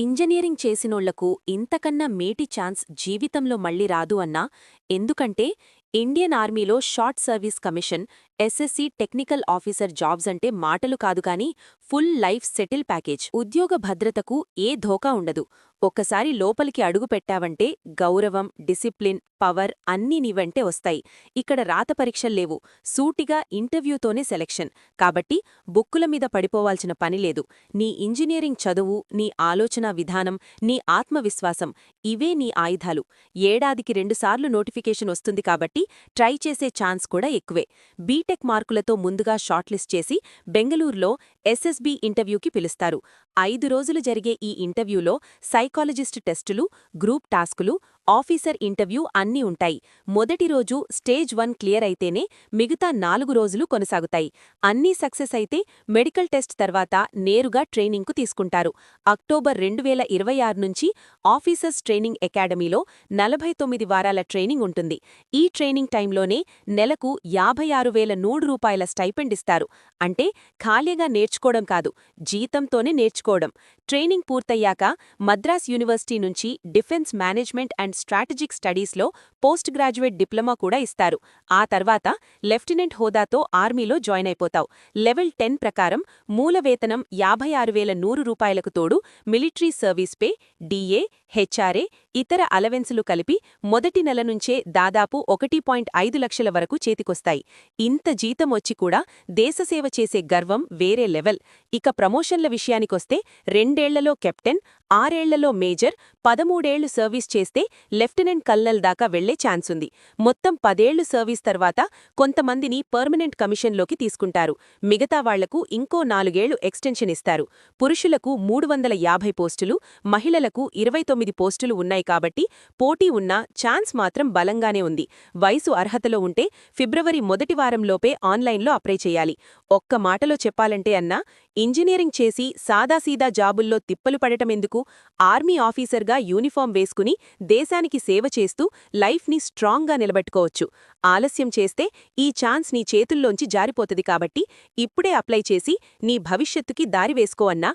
Engineering చేసినోళ్లకు ఇంతకన్నా మేటి chance జీవితంలో మళ్ళీ రాదు అన్నా, ఎందుకంటే ఇండియన్ ఆర్మీలో short service commission, SSC technical officer jobs అంటే మాటలు కాదు కాని ఫుల్ లైఫ్ సెటిల్ ప్యాకేజ్. ఉద్యోగ భద్రతకు ఏ ధోకా ఉండదు. ఒక్కసారి లోపలికి అడుగు పెట్టావంటే గౌరవం, డిసిప్లిన్, పవర్ అన్నీ నీ వెంటే వస్తాయి. ఇక్కడ రాత పరీక్షల్లేవు, సూటిగా ఇంటర్వ్యూతోనే సెలక్షన్. కాబట్టి బుక్కుల మీద పడిపోవాల్సిన పనిలేదు. నీ ఇంజనీరింగ్ చదువు, నీ ఆలోచనా విధానం, నీ ఆత్మవిశ్వాసం ఇవే నీ ఆయుధాలు. ఏడాదికి 2 సార్లు నోటిఫికేషన్ వస్తుంది కాబట్టి ట్రై చేసే ఛాన్స్ కూడా ఎక్కువే. బీటెక్ మార్కులతో ముందుగా షార్ట్లిస్ట్ చేసి బెంగళూరులో ఎస్ఎస్బీ ఇంటర్వ్యూకి పిలుస్తారు. 5 రోజులు జరిగే ఈ ఇంటర్వ్యూలో సైకాలజిస్ట్ టెస్టులు, గ్రూప్ టాస్కులు, ఆఫీసర్ ఇంటర్వ్యూ అన్నీ ఉంటాయి. మొదటి రోజు స్టేజ్ 1 క్లియర్ అయితేనే మిగతా 4 రోజులు కొనసాగుతాయి. అన్నీ సక్సెస్ అయితే మెడికల్ టెస్ట్ తర్వాత నేరుగా ట్రైనింగ్కు తీసుకుంటారు. అక్టోబర్ 2026 నుంచి ఆఫీసర్స్ ట్రైనింగ్ అకాడమీలో 49 వారాల ట్రైనింగ్ ఉంటుంది. ఈ ట్రైనింగ్ టైంలోనే నెలకు 56,100 రూపాయల స్టైపెండ్ ఇస్తారు. అంటే ఖాళీగా నేర్చుకోవడం కాదు, జీతంతోనే నేర్చుకోవడం. ట్రైనింగ్ పూర్తయ్యాక మద్రాస్ యూనివర్సిటీ నుంచి డిఫెన్స్ మేనేజ్మెంట్ అండ్ స్ట్రాటజిక్ స్టడీస్లో పోస్ట్ గ్రాడ్యుయేట్ డిప్లొమా కూడా ఇస్తారు. ఆ తర్వాత లెఫ్టినెంట్ హోదాతో ఆర్మీలో జాయిన్ అయిపోతావు. లెవెల్ 10 ప్రకారం మూల వేతనం 56,100 రూపాయలకు తోడు military service pay, DA, HRA, ఇతర అలవెన్సులు కలిపి మొదటి నెల నుంచే దాదాపు 1.5 లక్షల వరకు చేతికొస్తాయి. ఇంత జీతం వచ్చి కూడా దేశసేవ చేసే గర్వం వేరే లెవెల్. ఇక ప్రమోషన్ల విషయానికొస్తే 2 ఏళ్లలో కెప్టెన్, 6 ఏళ్లలో మేజర్, 13 ఏళ్లు సర్వీస్ చేస్తే లెఫ్టినెంట్ కల్నల్ దాకా వెళ్లే ఛాన్సుంది. మొత్తం 10 ఏళ్లు సర్వీస్ తర్వాత కొంతమందిని పర్మనెంట్ కమిషన్లోకి తీసుకుంటారు. మిగతా వాళ్లకు ఇంకో 4 ఏళ్లు ఎక్స్టెన్షన్ ఇస్తారు. పురుషులకు 350 పోస్టులు, మహిళలకు 29 పోస్టులు ఉన్నాయి కాబట్టి పోటీ ఉన్నా ఛాన్స్ మాత్రం బలంగానే ఉంది. వయసు అర్హతలో ఉంటే ఫిబ్రవరి మొదటి వారంలోపే ఆన్లైన్లో అప్లై చేయాలి. ఒక్క మాటలో చెప్పాలంటే అన్నా, ఇంజనీరింగ్ చేసి సాదాసీదా జాబుల్లో తిప్పలు పడటమెందుకు? ఆర్మీ ఆఫీసర్గా యూనిఫామ్ వేసుకుని దేశానికి సేవ చేస్తూ లైఫ్ని స్ట్రాంగ్గా నిలబెట్టుకోవచ్చు. ఆలస్యం చేస్తే ఈ ఛాన్స్ నీ చేతుల్లోంచి జారిపోతుంది కాబట్టి ఇప్పుడే అప్లై చేసి నీ భవిష్యత్తుకి దారి వేసుకో అన్నా.